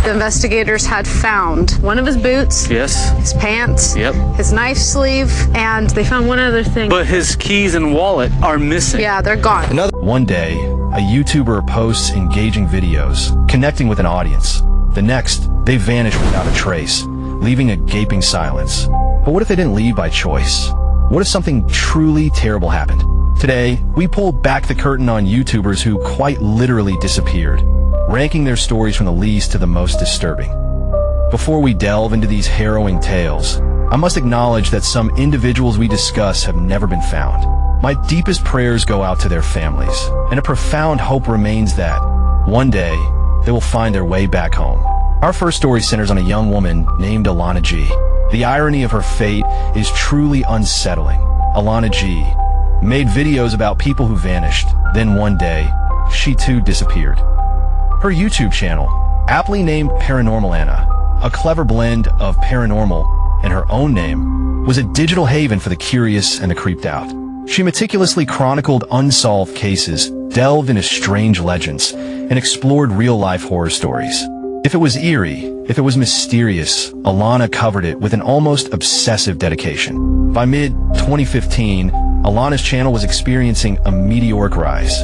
The investigators had found one of his boots. Yes. His pants. Yep. His knife sleeve. And they found one other thing. But his keys and wallet are missing. Yeah, they're gone. One day, a YouTuber posts engaging videos, connecting with an audience. The next, they vanish without a trace, leaving a gaping silence. But what if they didn't leave by choice? What if something truly terrible happened? Today, we pull back the curtain on YouTubers who quite literally disappeared, ranking their stories from the least to the most disturbing. Before we delve into these harrowing tales, I must acknowledge that some individuals we discuss have never been found. My deepest prayers go out to their families, and a profound hope remains that, one day, they will find their way back home. Our first story centers on a young woman named Alana G. The irony of her fate is truly unsettling. Alana G. made videos about people who vanished, then one day, she too disappeared. Her YouTube channel, aptly named Paranormal Anna, a clever blend of paranormal and her own name, was a digital haven for the curious and the creeped out. She meticulously chronicled unsolved cases, delved into strange legends, and explored real-life horror stories. If it was eerie, if it was mysterious, Alana covered it with an almost obsessive dedication. By mid-2015, Alana's channel was experiencing a meteoric rise.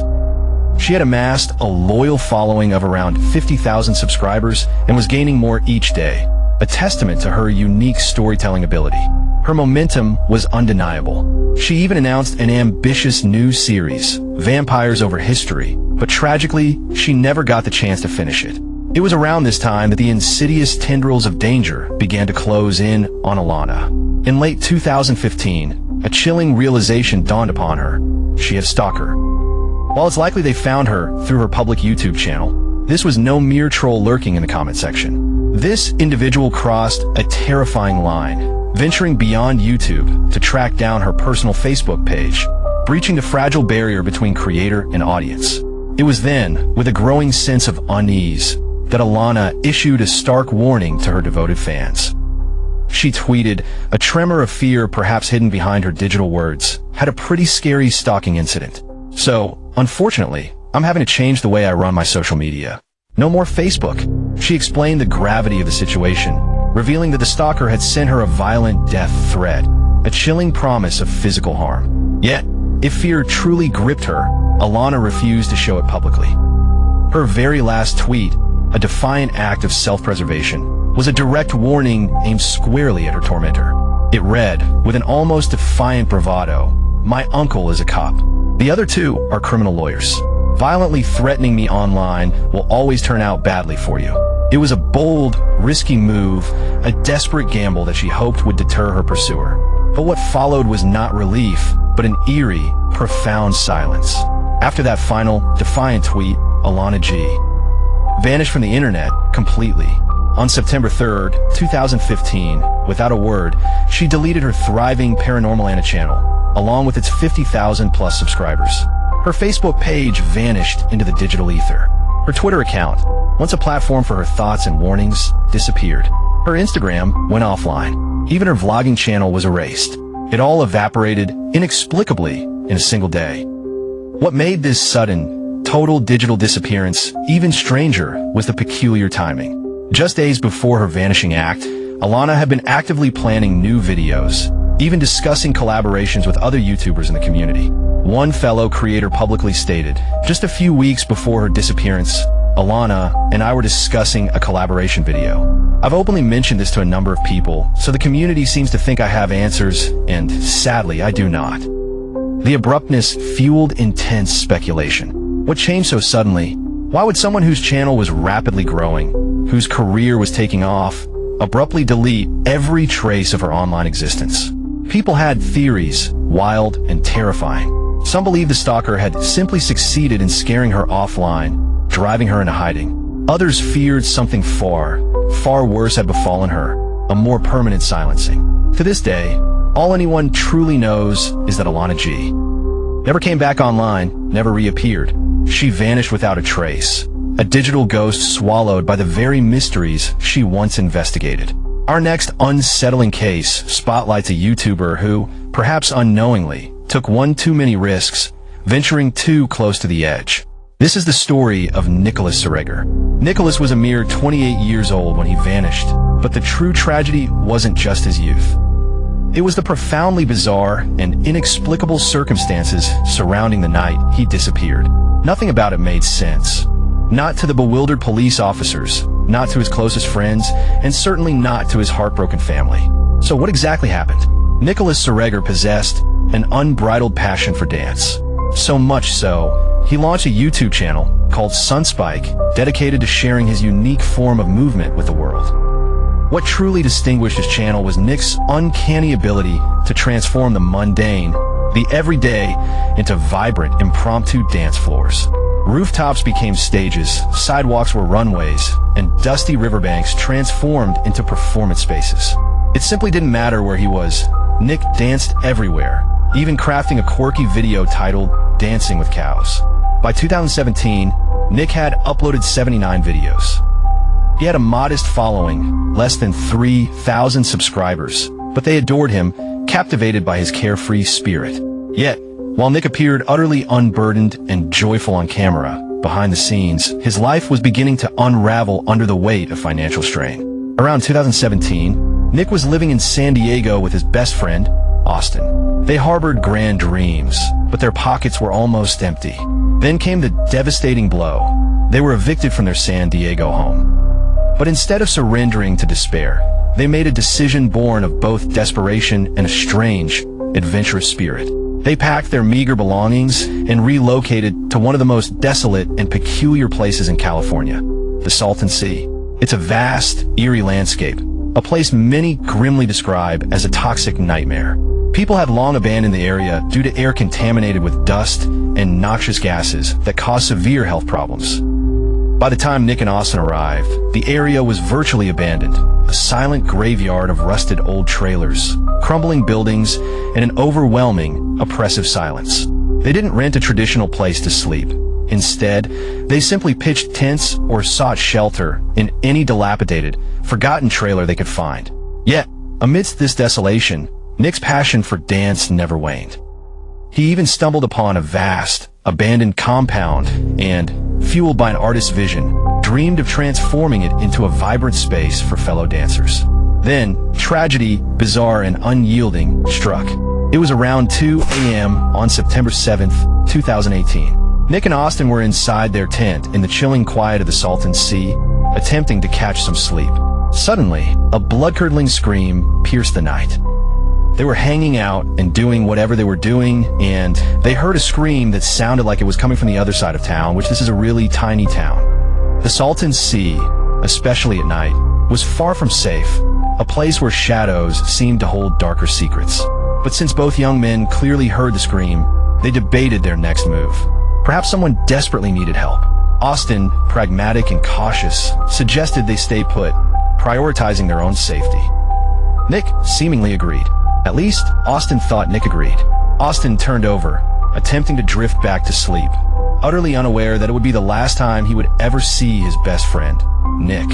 She had amassed a loyal following of around 50,000 subscribers and was gaining more each day, a testament to her unique storytelling ability. Her momentum was undeniable. She even announced an ambitious new series, Vampires Over History, but tragically, she never got the chance to finish it. It was around this time that the insidious tendrils of danger began to close in on Alana. In late 2015, a chilling realization dawned upon her. She had a stalker. While it's likely they found her through her public YouTube channel, this was no mere troll lurking in the comment section. This individual crossed a terrifying line, venturing beyond YouTube to track down her personal Facebook page, breaching the fragile barrier between creator and audience. It was then, with a growing sense of unease, that Alana issued a stark warning to her devoted fans. She tweeted, "A tremor of fear perhaps hidden behind her digital words, had a pretty scary stalking incident. So, unfortunately, I'm having to change the way I run my social media. No more Facebook." She explained the gravity of the situation, revealing that the stalker had sent her a violent death threat, a chilling promise of physical harm. Yet, if fear truly gripped her, Alana refused to show it publicly. Her very last tweet, a defiant act of self-preservation, was a direct warning aimed squarely at her tormentor. It read, with an almost defiant bravado, "My uncle is a cop. The other two are criminal lawyers. Violently threatening me online will always turn out badly for you." It was a bold, risky move, a desperate gamble that she hoped would deter her pursuer. But what followed was not relief, but an eerie, profound silence. After that final, defiant tweet, Alana G. vanished from the internet completely. On September 3rd, 2015, without a word, she deleted her thriving Paranormal Anna channel, along with its 50,000 plus subscribers. Her Facebook page vanished into the digital ether. Her Twitter account, once a platform for her thoughts and warnings, disappeared. Her Instagram went offline. Even her vlogging channel was erased. It all evaporated inexplicably in a single day. What made this sudden, total digital disappearance even stranger was the peculiar timing. Just days before her vanishing act, Alana had been actively planning new videos, even discussing collaborations with other YouTubers in the community. One fellow creator publicly stated, "Just a few weeks before her disappearance, Alana and I were discussing a collaboration video. I've openly mentioned this to a number of people, so the community seems to think I have answers, and sadly, I do not." The abruptness fueled intense speculation. What changed so suddenly? Why would someone whose channel was rapidly growing, whose career was taking off, abruptly delete every trace of her online existence? People had theories, wild and terrifying. Some believed the stalker had simply succeeded in scaring her offline, driving her into hiding. Others feared something far, far worse had befallen her, a more permanent silencing. To this day, all anyone truly knows is that Alana G. never came back online, never reappeared. She vanished without a trace, a digital ghost swallowed by the very mysteries she once investigated. Our next unsettling case spotlights a YouTuber who, perhaps unknowingly, took one too many risks, venturing too close to the edge. This is the story of Nicholas Sereger. Nicholas was a mere 28 years old when he vanished, but the true tragedy wasn't just his youth. It was the profoundly bizarre and inexplicable circumstances surrounding the night he disappeared. Nothing about it made sense. Not to the bewildered police officers, not to his closest friends, and certainly not to his heartbroken family. So what exactly happened? Nicholas Sereger possessed an unbridled passion for dance. So much so, he launched a YouTube channel called Sunspike, dedicated to sharing his unique form of movement with the world. What truly distinguished his channel was Nick's uncanny ability to transform the mundane, the everyday, into vibrant, impromptu dance floors. Rooftops became stages, sidewalks were runways, and dusty riverbanks transformed into performance spaces. It simply didn't matter where he was. Nick danced everywhere, even crafting a quirky video titled Dancing with Cows. By 2017, Nick had uploaded 79 videos. He had a modest following, less than 3,000 subscribers, but they adored him, captivated by his carefree spirit. Yet, while Nick appeared utterly unburdened and joyful on camera, behind the scenes, his life was beginning to unravel under the weight of financial strain. Around 2017, Nick was living in San Diego with his best friend, Austin. They harbored grand dreams, but their pockets were almost empty. Then came the devastating blow. They were evicted from their San Diego home. But instead of surrendering to despair, they made a decision born of both desperation and a strange, adventurous spirit. They packed their meager belongings and relocated to one of the most desolate and peculiar places in California, the Salton Sea. It's a vast, eerie landscape, a place many grimly describe as a toxic nightmare. People have long abandoned the area due to air contaminated with dust and noxious gases that cause severe health problems. By the time Nick and Austin arrived, the area was virtually abandoned, a silent graveyard of rusted old trailers, crumbling buildings, and an overwhelming, oppressive silence. They didn't rent a traditional place to sleep. Instead, they simply pitched tents or sought shelter in any dilapidated, forgotten trailer they could find. Yet, amidst this desolation, Nick's passion for dance never waned. He even stumbled upon a vast, abandoned compound and, fueled by an artist's vision, dreamed of transforming it into a vibrant space for fellow dancers. Then, tragedy, bizarre and unyielding, struck. It was around 2 a.m. on September 7th, 2018. Nick and Austin were inside their tent in the chilling quiet of the Salton Sea, attempting to catch some sleep. Suddenly, a blood-curdling scream pierced the night. They were hanging out and doing whatever they were doing, and they heard a scream that sounded like it was coming from the other side of town, which this is a really tiny town. The Salton Sea, especially at night, was far from safe, a place where shadows seemed to hold darker secrets. But since both young men clearly heard the scream, they debated their next move. Perhaps someone desperately needed help. Austin, pragmatic and cautious, suggested they stay put, prioritizing their own safety. Nick seemingly agreed. At least, Austin thought Nick agreed. Austin turned over, attempting to drift back to sleep, utterly unaware that it would be the last time he would ever see his best friend, Nick.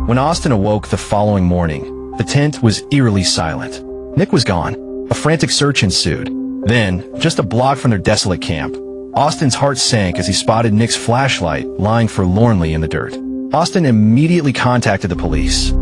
When Austin awoke the following morning, the tent was eerily silent. Nick was gone. A frantic search ensued. Then, just a block from their desolate camp, Austin's heart sank as he spotted Nick's flashlight lying forlornly in the dirt. Austin immediately contacted the police.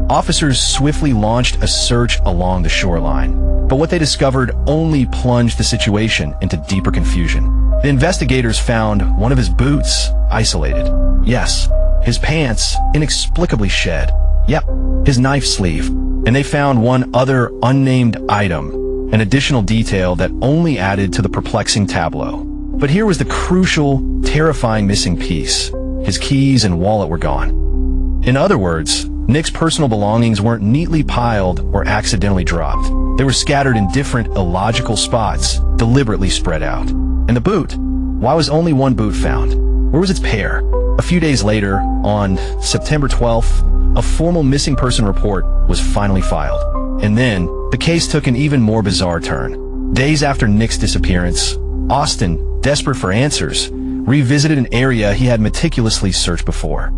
Officers swiftly launched a search along the shoreline, but what they discovered only plunged the situation into deeper confusion. The investigators found one of his boots isolated. Yes, his pants inexplicably shed. Yep, his knife sleeve. And they found one other unnamed item, an additional detail that only added to the perplexing tableau. But here was the crucial, terrifying missing piece. His keys and wallet were gone. In other words, Nick's personal belongings weren't neatly piled or accidentally dropped. They were scattered in different illogical spots, deliberately spread out. And the boot? Why was only one boot found? Where was its pair? A few days later, on September 12th, a formal missing person report was finally filed. And then, the case took an even more bizarre turn. Days after Nick's disappearance, Austin, desperate for answers, revisited an area he had meticulously searched before.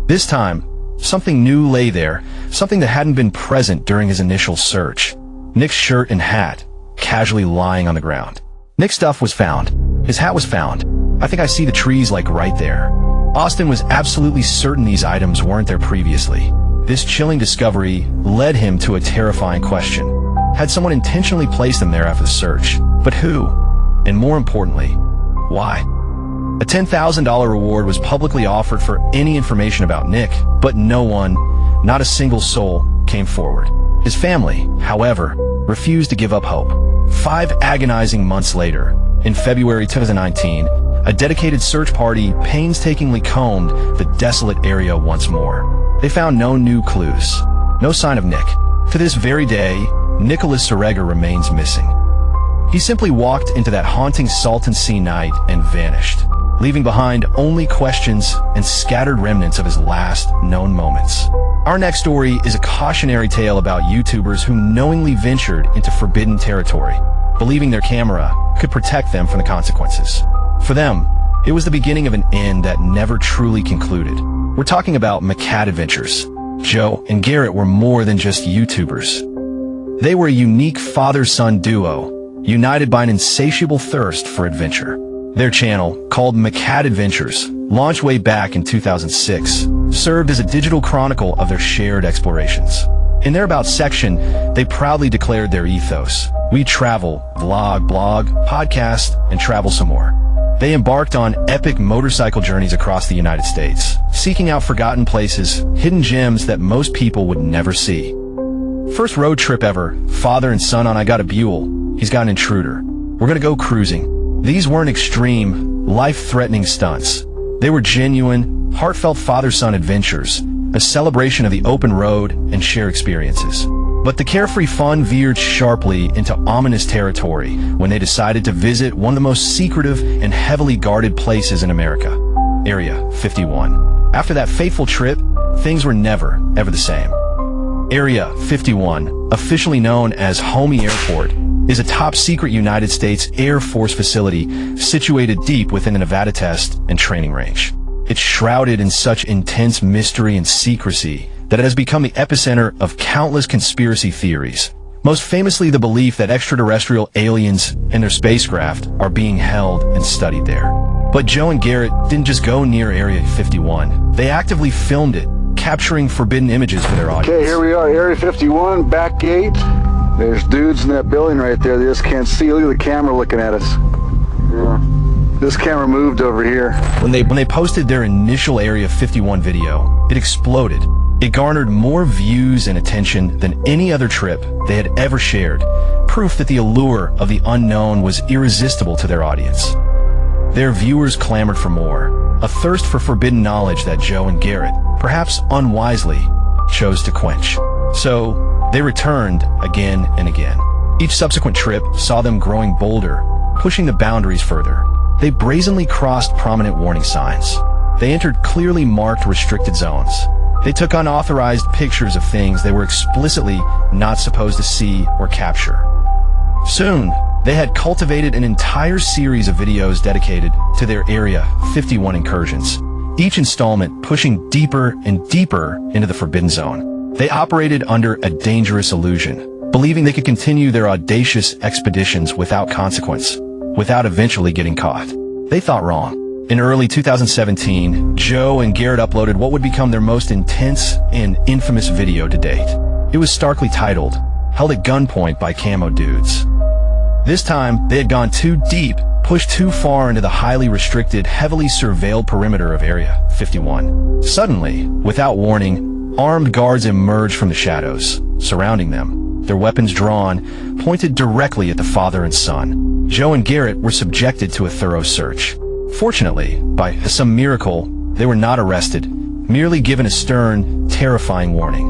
This time, something new lay there, something that hadn't been present during his initial search. Nick's shirt and hat, casually lying on the ground. Nick's stuff was found. His hat was found. I think I see the trees like right there. Austin was absolutely certain these items weren't there previously. This chilling discovery led him to a terrifying question. Had someone intentionally placed them there after the search? But who? And more importantly, why? A $10,000 reward was publicly offered for any information about Nick, but no one, not a single soul, came forward. His family, however, refused to give up hope. 5 agonizing months later, in February 2019, a dedicated search party painstakingly combed the desolate area once more. They found no new clues, no sign of Nick. To this very day, Nicholas Sereger remains missing. He simply walked into that haunting Salton Sea night and vanished, leaving behind only questions and scattered remnants of his last known moments. Our next story is a cautionary tale about YouTubers who knowingly ventured into forbidden territory, believing their camera could protect them from the consequences. For them, it was the beginning of an end that never truly concluded. We're talking about McCat Adventures. Joe and Garrett were more than just YouTubers. They were a unique father-son duo, united by an insatiable thirst for adventure. Their channel, called McCat Adventures, launched way back in 2006, served as a digital chronicle of their shared explorations. In their About section, they proudly declared their ethos: we travel, vlog, blog, podcast, and travel some more. They embarked on epic motorcycle journeys across the United States, seeking out forgotten places, hidden gems that most people would never see. First road trip ever, father and son on I Got a Buell, he's got an intruder. We're gonna go cruising. These weren't extreme, life-threatening stunts. They were genuine, heartfelt father-son adventures, a celebration of the open road and shared experiences. But the carefree fun veered sharply into ominous territory when they decided to visit one of the most secretive and heavily guarded places in America, Area 51. After that fateful trip, things were never, ever the same. Area 51, officially known as Homey Airport, is a top-secret United States Air Force facility situated deep within the Nevada Test and Training Range. It's shrouded in such intense mystery and secrecy that it has become the epicenter of countless conspiracy theories, most famously the belief that extraterrestrial aliens and their spacecraft are being held and studied there. But Joe and Garrett didn't just go near Area 51. They actively filmed it, capturing forbidden images for their audience. Okay, here we are, Area 51, back gate. There's dudes in that building right there. They just can't see. Look at the camera looking at us. Yeah. This camera moved over here. When they posted their initial Area 51 video, it exploded. It garnered more views and attention than any other trip they had ever shared, proof that the allure of the unknown was irresistible to their audience. Their viewers clamored for more, a thirst for forbidden knowledge that Joe and Garrett, perhaps unwisely, chose to quench. So, they returned again and again. Each subsequent trip saw them growing bolder, pushing the boundaries further. They brazenly crossed prominent warning signs. They entered clearly marked restricted zones. They took unauthorized pictures of things they were explicitly not supposed to see or capture. Soon, they had cultivated an entire series of videos dedicated to their Area 51 incursions, each installment pushing deeper and deeper into the forbidden zone. They operated under a dangerous illusion, believing they could continue their audacious expeditions without consequence, without eventually getting caught. They thought wrong. In early 2017, Joe and Garrett uploaded what would become their most intense and infamous video to date. It was starkly titled, Held at Gunpoint by Camo Dudes. This time, they had gone too deep, pushed too far into the highly restricted, heavily surveilled perimeter of Area 51. Suddenly, without warning, armed guards emerged from the shadows, surrounding them, their weapons drawn, pointed directly at the father and son. Joe and Garrett were subjected to a thorough search. Fortunately, by some miracle, they were not arrested, merely given a stern, terrifying warning.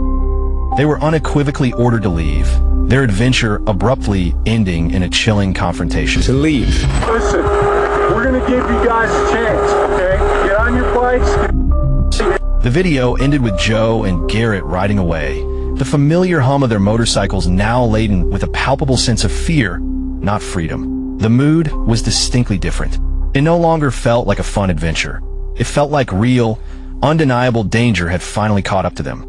They were unequivocally ordered to leave, their adventure abruptly ending in a chilling confrontation. To leave. Listen, we're gonna give you guys a chance, okay? Get on your bikes. The video ended with Joe and Garrett riding away, the familiar hum of their motorcycles now laden with a palpable sense of fear, not freedom. The mood was distinctly different. It no longer felt like a fun adventure. It felt like real, undeniable danger had finally caught up to them.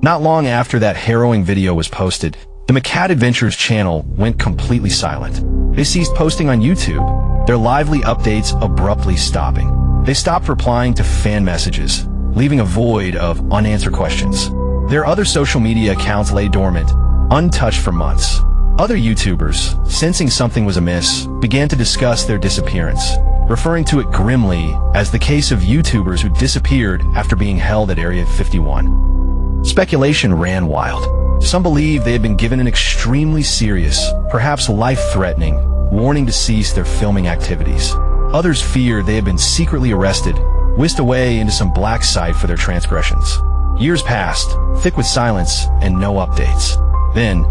Not long after that harrowing video was posted, the McCat Adventures channel went completely silent. They ceased posting on YouTube, their lively updates abruptly stopping. They stopped replying to fan messages, leaving a void of unanswered questions. Their other social media accounts lay dormant, untouched for months. Other YouTubers, sensing something was amiss, began to discuss their disappearance, referring to it grimly as the case of YouTubers who disappeared after being held at Area 51. Speculation ran wild. Some believed they had been given an extremely serious, perhaps life-threatening, warning to cease their filming activities. Others feared they had been secretly arrested, whisked away into some black site for their transgressions. Years passed, thick with silence and no updates. Then,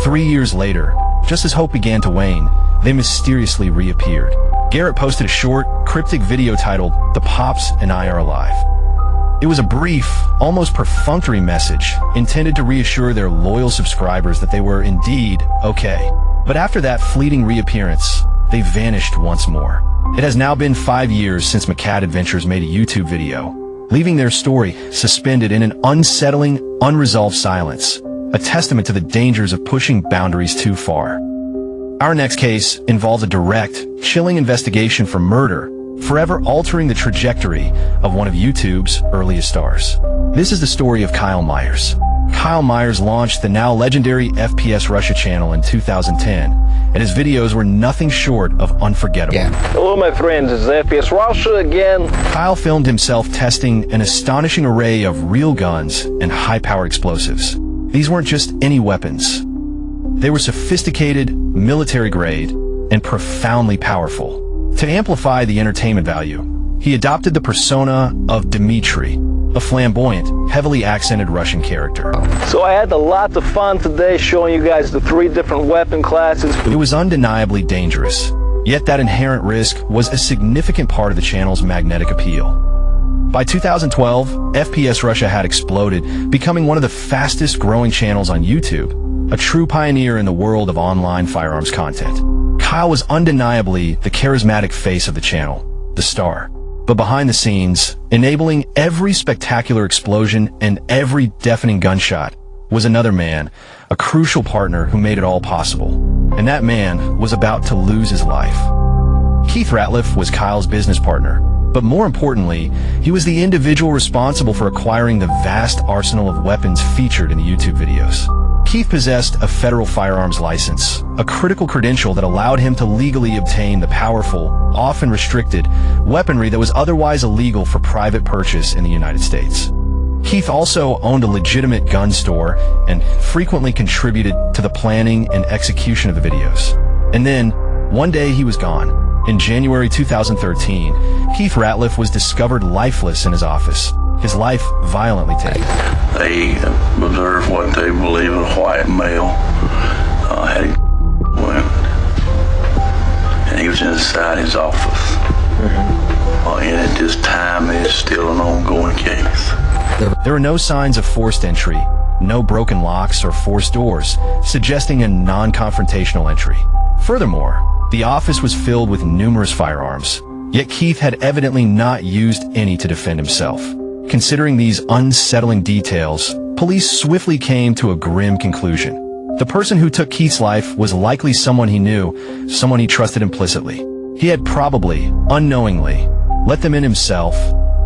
3 years later, just as hope began to wane, they mysteriously reappeared. Garrett posted a short, cryptic video titled, "The Pops and I Are Alive." It was a brief, almost perfunctory message intended to reassure their loyal subscribers that they were indeed okay. But after that fleeting reappearance, they vanished once more. It has now been 5 years since McCad Adventures made a YouTube video, leaving their story suspended in an unsettling, unresolved silence, a testament to the dangers of pushing boundaries too far. Our next case involves a direct, chilling investigation for murder, forever altering the trajectory of one of YouTube's earliest stars. This is the story of Kyle Myers. Kyle Myers launched the now legendary FPS Russia channel in 2010, and his videos were nothing short of unforgettable. Hello my friends, it's FPS Russia again. Kyle filmed himself testing an astonishing array of real guns and high-powered explosives. These weren't just any weapons. They were sophisticated, military-grade, and profoundly powerful. To amplify the entertainment value, he adopted the persona of Dmitri, a flamboyant, heavily accented Russian character. So I had a lot of fun today showing you guys the 3 different weapon classes. It was undeniably dangerous, yet that inherent risk was a significant part of the channel's magnetic appeal. By 2012, FPS Russia had exploded, becoming one of the fastest growing channels on YouTube, a true pioneer in the world of online firearms content. Kyle was undeniably the charismatic face of the channel, the star. But behind the scenes, enabling every spectacular explosion and every deafening gunshot, was another man, a crucial partner who made it all possible. And that man was about to lose his life. Keith Ratliff was Kyle's business partner, but more importantly, he was the individual responsible for acquiring the vast arsenal of weapons featured in the YouTube videos. Keith possessed a federal firearms license, a critical credential that allowed him to legally obtain the powerful, often restricted, weaponry that was otherwise illegal for private purchase in the United States. Keith also owned a legitimate gun store and frequently contributed to the planning and execution of the videos. And then, one day he was gone. In January 2013, Keith Ratliff was discovered lifeless in his office, his life violently taken. They observed what they believe a white male had women, and he was inside his office. And at this time, it's still an ongoing case. There were no signs of forced entry, no broken locks or forced doors, suggesting a non-confrontational entry. Furthermore, the office was filled with numerous firearms, yet Keith had evidently not used any to defend himself. Considering these unsettling details, police swiftly came to a grim conclusion. The person who took Keith's life was likely someone he knew, someone he trusted implicitly. He had probably, unknowingly, let them in himself,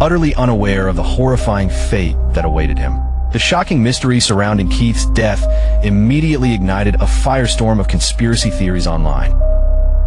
utterly unaware of the horrifying fate that awaited him. The shocking mystery surrounding Keith's death immediately ignited a firestorm of conspiracy theories online.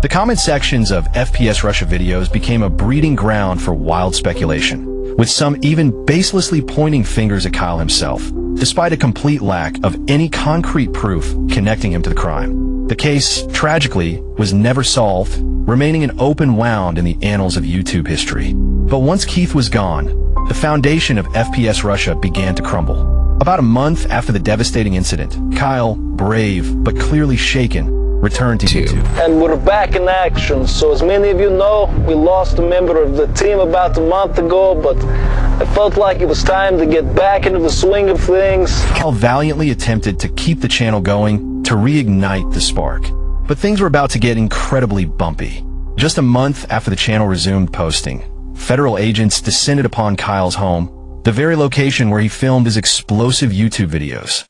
The comment sections of FPS Russia videos became a breeding ground for wild speculation, with some even baselessly pointing fingers at Kyle himself, despite a complete lack of any concrete proof connecting him to the crime. The case, tragically, was never solved, remaining an open wound in the annals of YouTube history. But once Keith was gone, the foundation of FPS Russia began to crumble. About a month after the devastating incident, Kyle, brave but clearly shaken, returned to YouTube. And we're back in action. So as many of you know, we lost a member of the team about a month ago, but I felt like it was time to get back into the swing of things. Kyle valiantly attempted to keep the channel going, to reignite the spark. But things were about to get incredibly bumpy. Just a month after the channel resumed posting, federal agents descended upon Kyle's home, the very location where he filmed his explosive YouTube videos.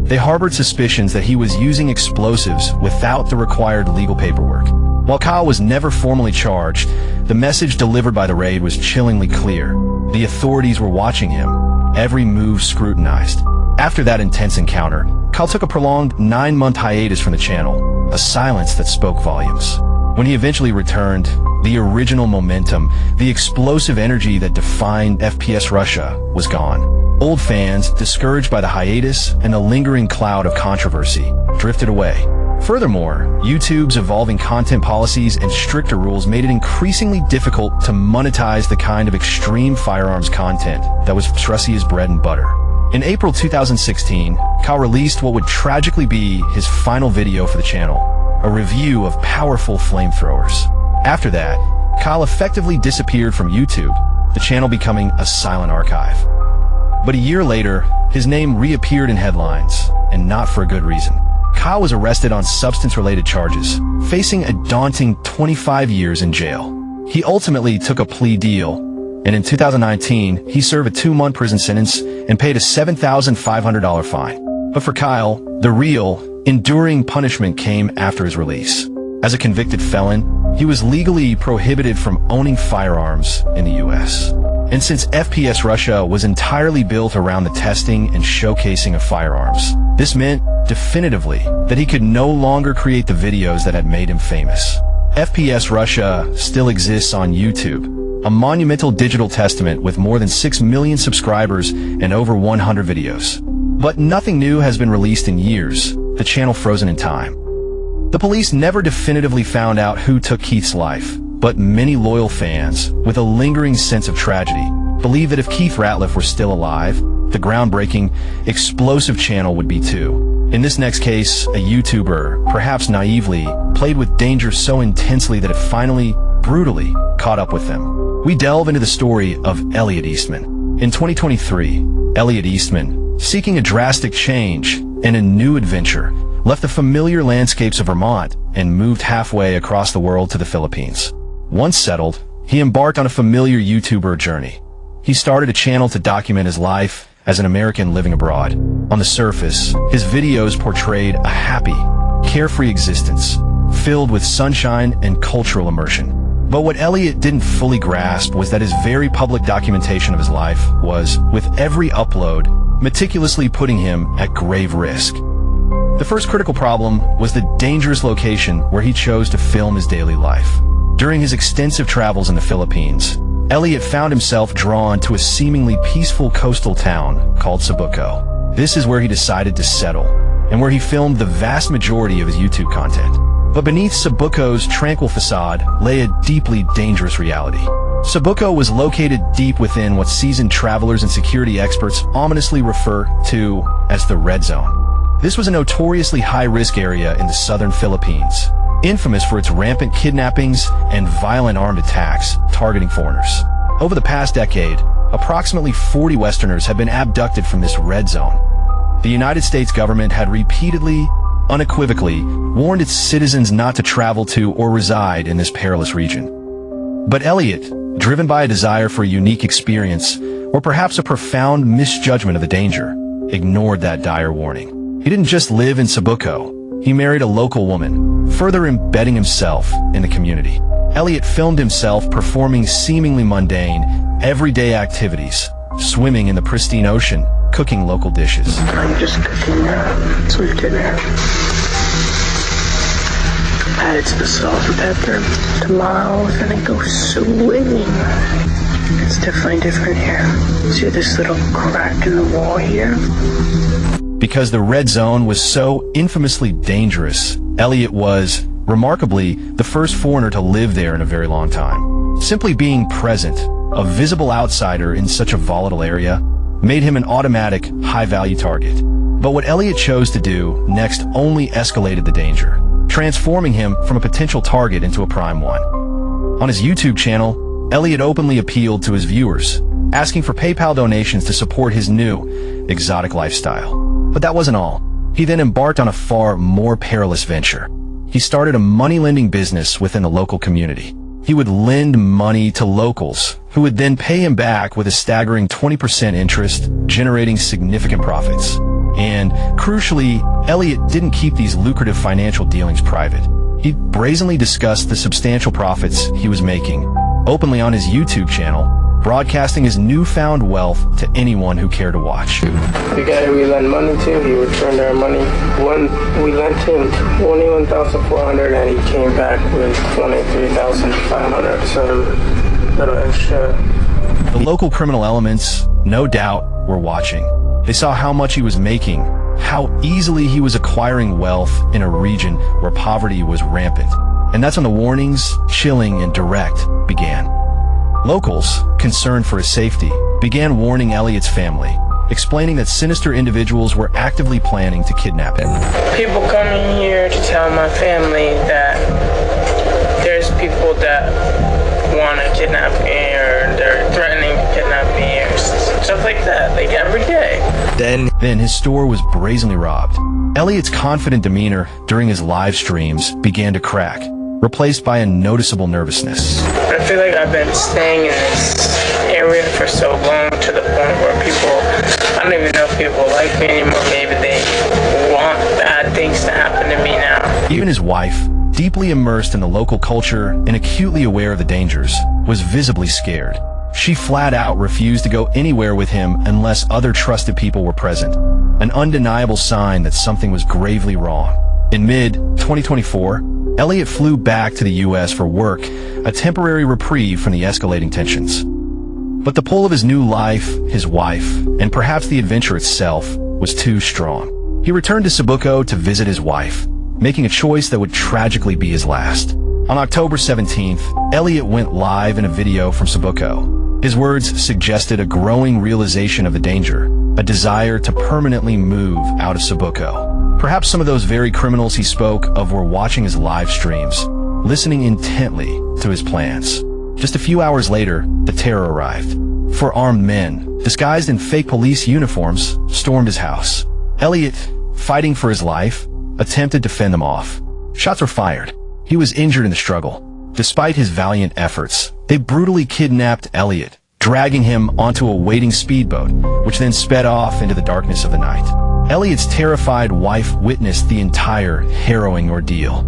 They harbored suspicions that he was using explosives without the required legal paperwork. While Kyle was never formally charged, the message delivered by the raid was chillingly clear. The authorities were watching him, every move scrutinized. After that intense encounter, Kyle took a prolonged 9-month hiatus from the channel, a silence that spoke volumes. When he eventually returned, the original momentum, the explosive energy that defined FPS Russia, was gone. Old fans, discouraged by the hiatus and the lingering cloud of controversy, drifted away. Furthermore, YouTube's evolving content policies and stricter rules made it increasingly difficult to monetize the kind of extreme firearms content that was Russia's bread and butter. In April 2016, Kyle released what would tragically be his final video for the channel, a review of powerful flamethrowers. After that, Kyle effectively disappeared from YouTube, the channel becoming a silent archive. But a year later, his name reappeared in headlines, and not for a good reason. Kyle was arrested on substance-related charges, facing a daunting 25 years in jail. He ultimately took a plea deal, and in 2019, he served a 2-month prison sentence and paid a $7,500 fine. But for Kyle, the real, enduring punishment came after his release. As a convicted felon, he was legally prohibited from owning firearms in the US. And since FPS Russia was entirely built around the testing and showcasing of firearms, this meant definitively that he could no longer create the videos that had made him famous. FPS Russia still exists on YouTube, a monumental digital testament with more than 6 million subscribers and over 100 videos. But nothing new has been released in years, the channel frozen in time. The police never definitively found out who took Keith's life, but many loyal fans, with a lingering sense of tragedy, believe that if Keith Ratliff were still alive, the groundbreaking, explosive channel would be too. In this next case, a YouTuber, perhaps naively, played with danger so intensely that it finally, brutally, caught up with them. We delve into the story of Elliot Eastman. In 2023, Elliot Eastman, seeking a drastic change and a new adventure, left the familiar landscapes of Vermont and moved halfway across the world to the Philippines. Once settled, he embarked on a familiar YouTuber journey. He started a channel to document his life as an American living abroad. On the surface, his videos portrayed a happy, carefree existence, filled with sunshine and cultural immersion. But what Elliot didn't fully grasp was that his very public documentation of his life was, with every upload, meticulously putting him at grave risk. The first critical problem was the dangerous location where he chose to film his daily life. During his extensive travels in the Philippines, Elliot found himself drawn to a seemingly peaceful coastal town called Cebuco. This is where he decided to settle, and where he filmed the vast majority of his YouTube content. But beneath Cebuco's tranquil facade lay a deeply dangerous reality. Cebuco was located deep within what seasoned travelers and security experts ominously refer to as the Red Zone. This was a notoriously high-risk area in the southern Philippines, infamous for its rampant kidnappings and violent armed attacks targeting foreigners. Over the past decade, approximately 40 Westerners have been abducted from this red zone. The United States government had repeatedly, unequivocally, warned its citizens not to travel to or reside in this perilous region. But Elliot, driven by a desire for a unique experience, or perhaps a profound misjudgment of the danger, ignored that dire warning. He didn't just live in Cebuco. He married a local woman, further embedding himself in the community. Elliot filmed himself performing seemingly mundane, everyday activities, swimming in the pristine ocean, cooking local dishes. I'm just cooking sweet dinner. Add it to the salt and pepper. Tomorrow, then I go swimming. It's definitely different here. See this little crack in the wall here? Because the red zone was so infamously dangerous, Elliot was, remarkably, the first foreigner to live there in a very long time. Simply being present, a visible outsider in such a volatile area, made him an automatic, high-value target. But what Elliot chose to do next only escalated the danger, transforming him from a potential target into a prime one. On his YouTube channel, Elliot openly appealed to his viewers, asking for PayPal donations to support his new, exotic lifestyle. But that wasn't all. He then embarked on a far more perilous venture. He started a money-lending business within the local community. He would lend money to locals, who would then pay him back with a staggering 20% interest, generating significant profits. And, crucially, Elliot didn't keep these lucrative financial dealings private. He brazenly discussed the substantial profits he was making, openly on his YouTube channel, broadcasting his newfound wealth to anyone who cared to watch. The guy who we lent money to, he returned our money. We lent him $21,400 and he came back with $23,500, so a little extra. The local criminal elements, no doubt, were watching. They saw how much he was making, how easily he was acquiring wealth in a region where poverty was rampant. And that's when the warnings, chilling and direct, began. Locals, concerned for his safety, began warning Elliot's family, explaining that sinister individuals were actively planning to kidnap him. People coming here to tell my family that there's people that want to kidnap me or they're threatening to kidnap me or stuff like that, like every day. Then his store was brazenly robbed. Elliot's confident demeanor during his live streams began to crack, replaced by a noticeable nervousness. I feel like I've been staying in this area for so long to the point where I don't even know if people like me anymore. Maybe they want bad things to happen to me now. Even his wife, deeply immersed in the local culture and acutely aware of the dangers, was visibly scared. She flat out refused to go anywhere with him unless other trusted people were present, an undeniable sign that something was gravely wrong. In mid-2024, Elliot flew back to the U.S. for work, a temporary reprieve from the escalating tensions. But the pull of his new life, his wife, and perhaps the adventure itself was too strong. He returned to Cebuco to visit his wife, making a choice that would tragically be his last. On October 17th, Elliot went live in a video from Cebuco. His words suggested a growing realization of the danger, a desire to permanently move out of Cebuco. Perhaps some of those very criminals he spoke of were watching his live streams, listening intently to his plans. Just a few hours later, the terror arrived. 4 armed men, disguised in fake police uniforms, stormed his house. Elliot, fighting for his life, attempted to fend them off. Shots were fired. He was injured in the struggle. Despite his valiant efforts, they brutally kidnapped Elliot, dragging him onto a waiting speedboat, which then sped off into the darkness of the night. Elliot's terrified wife witnessed the entire harrowing ordeal.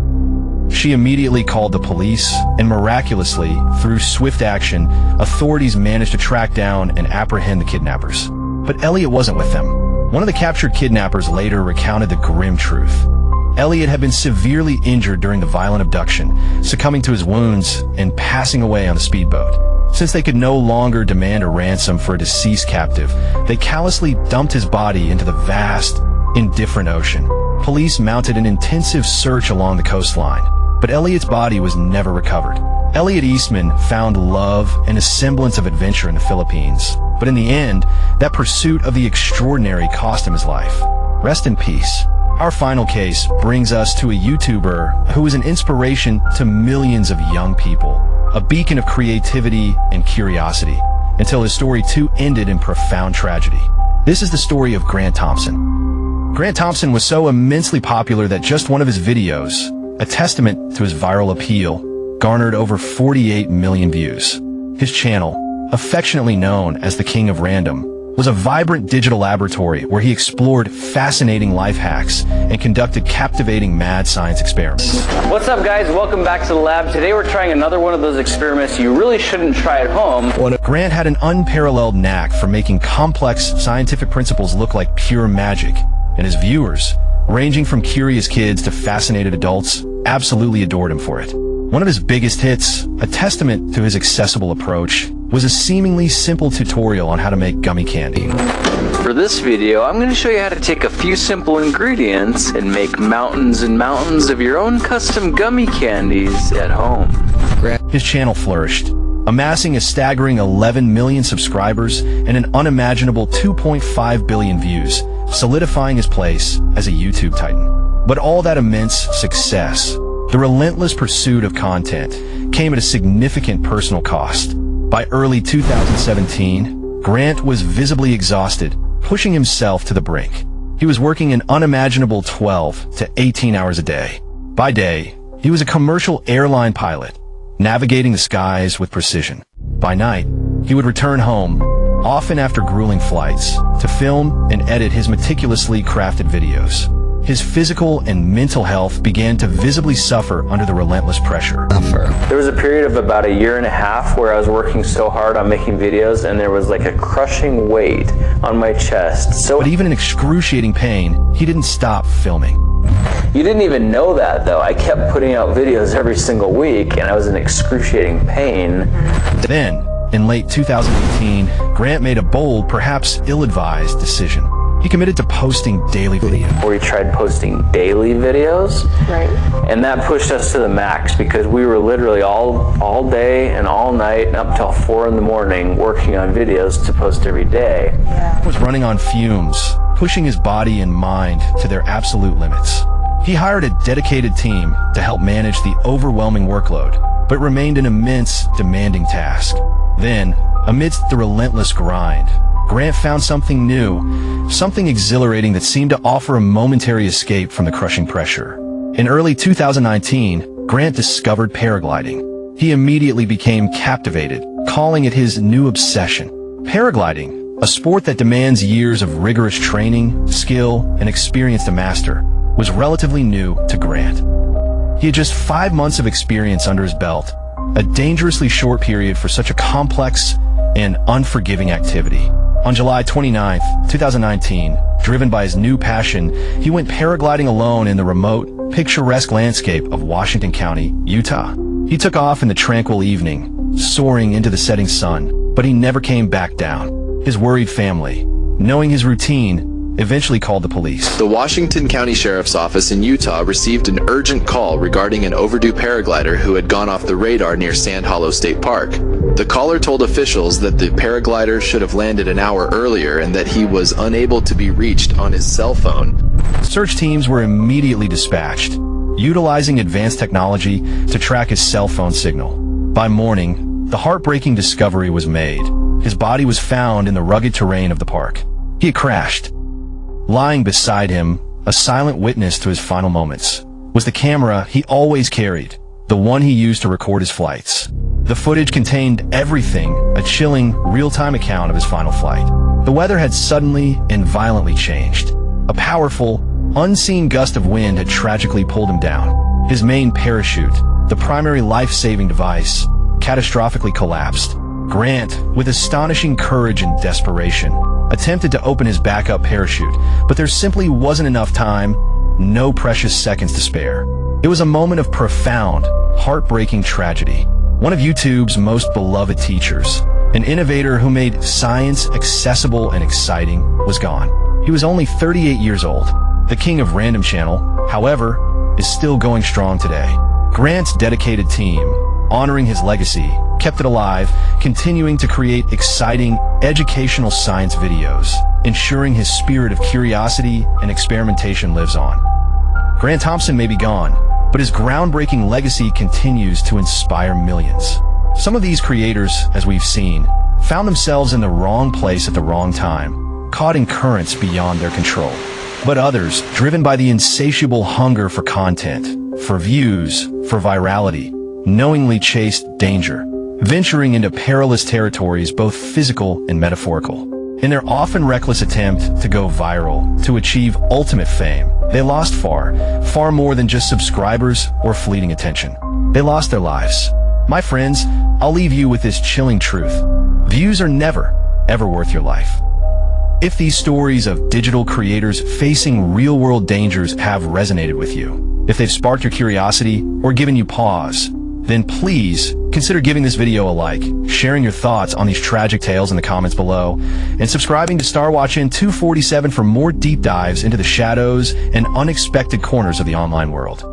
She immediately called the police, and miraculously, through swift action, authorities managed to track down and apprehend the kidnappers. But Elliot wasn't with them. One of the captured kidnappers later recounted the grim truth. Elliot had been severely injured during the violent abduction, succumbing to his wounds and passing away on the speedboat. Since they could no longer demand a ransom for a deceased captive, they callously dumped his body into the vast, indifferent ocean. Police mounted an intensive search along the coastline, but Elliot's body was never recovered. Elliot Eastman found love and a semblance of adventure in the Philippines, but in the end, that pursuit of the extraordinary cost him his life. Rest in peace. Our final case brings us to a YouTuber who was an inspiration to millions of young people, a beacon of creativity and curiosity, until his story too ended in profound tragedy. This is the story of Grant Thompson. Grant Thompson was so immensely popular that just one of his videos, a testament to his viral appeal, garnered over 48 million views. His channel, affectionately known as the King of Random, was a vibrant digital laboratory where he explored fascinating life hacks and conducted captivating mad science experiments. What's up, guys? Welcome back to the lab. Today we're trying another one of those experiments you really shouldn't try at home. Grant had an unparalleled knack for making complex scientific principles look like pure magic, and his viewers, ranging from curious kids to fascinated adults, absolutely adored him for it. One of his biggest hits, a testament to his accessible approach, was a seemingly simple tutorial on how to make gummy candy. For this video, I'm going to show you how to take a few simple ingredients and make mountains and mountains of your own custom gummy candies at home. His channel flourished, amassing a staggering 11 million subscribers and an unimaginable 2.5 billion views, solidifying his place as a YouTube titan. But all that immense success, the relentless pursuit of content, came at a significant personal cost. By early 2017, Grant was visibly exhausted, pushing himself to the brink. He was working an unimaginable 12 to 18 hours a day. By day, he was a commercial airline pilot, navigating the skies with precision. By night, he would return home, often after grueling flights, to film and edit his meticulously crafted videos. his physical and mental health began to visibly suffer under the relentless pressure. There was a period of about a year and a half where I was working so hard on making videos, and there was like a crushing weight on my chest. So But even in excruciating pain, he didn't stop filming. you didn't even know that, though. I kept putting out videos every single week, and I was in excruciating pain. Then, in late 2018, Grant made a bold, perhaps ill-advised decision. He committed to posting daily videos. Where we tried posting daily videos. Right. And that pushed us to the max because we were literally all day and all night and up till 4 in the morning working on videos to post every day. He was running on fumes, pushing his body and mind to their absolute limits. He hired a dedicated team to help manage the overwhelming workload, but it remained an immense, demanding task. Then, amidst the relentless grind, Grant found something new, something exhilarating that seemed to offer a momentary escape from the crushing pressure. In early 2019, Grant discovered paragliding. He immediately became captivated, calling it his new obsession. Paragliding, a sport that demands years of rigorous training, skill, and experience to master, was relatively new to Grant. He had just 5 months of experience under his belt, a dangerously short period for such a complex and unforgiving activity. On July 29, 2019, driven by his new passion, he went paragliding alone in the remote, picturesque landscape of Washington County, Utah. He took off in the tranquil evening, soaring into the setting sun, but he never came back down. His worried family, knowing his routine, eventually called the police. The Washington County Sheriff's Office in Utah received an urgent call regarding an overdue paraglider who had gone off the radar near Sand Hollow State Park. The caller told officials that the paraglider should have landed an hour earlier and that he was unable to be reached on his cell phone. Search teams were immediately dispatched, utilizing advanced technology to track his cell phone signal. By morning, the heartbreaking discovery was made. His body was found in the rugged terrain of the park. He had crashed. Lying beside him, a silent witness to his final moments, was the camera he always carried, the one he used to record his flights. The footage contained everything, a chilling, real-time account of his final flight. The weather had suddenly and violently changed. A powerful, unseen gust of wind had tragically pulled him down. His main parachute, the primary life-saving device, catastrophically collapsed. Grant, with astonishing courage and desperation, attempted to open his backup parachute, but there simply wasn't enough time, no precious seconds to spare. It was a moment of profound, heartbreaking tragedy. One of YouTube's most beloved teachers, an innovator who made science accessible and exciting, was gone. He was only 38 years old. The king of Random Channel, however, is still going strong today. Grant's dedicated team, honoring his legacy, kept it alive, continuing to create exciting, educational science videos, ensuring his spirit of curiosity and experimentation lives on. Grant Thompson may be gone, but his groundbreaking legacy continues to inspire millions. Some of these creators, as we've seen, found themselves in the wrong place at the wrong time, caught in currents beyond their control. But others, driven by the insatiable hunger for content, for views, for virality, knowingly chased danger, venturing into perilous territories both physical and metaphorical. In their often reckless attempt to go viral, to achieve ultimate fame, they lost far more than just subscribers or fleeting attention. They lost their lives. My friends, I'll leave you with this chilling truth. Views are never, ever worth your life. If these stories of digital creators facing real-world dangers have resonated with you, if they've sparked your curiosity or given you pause, then please consider giving this video a like, sharing your thoughts on these tragic tales in the comments below, and subscribing to StarWatchin 247 for more deep dives into the shadows and unexpected corners of the online world.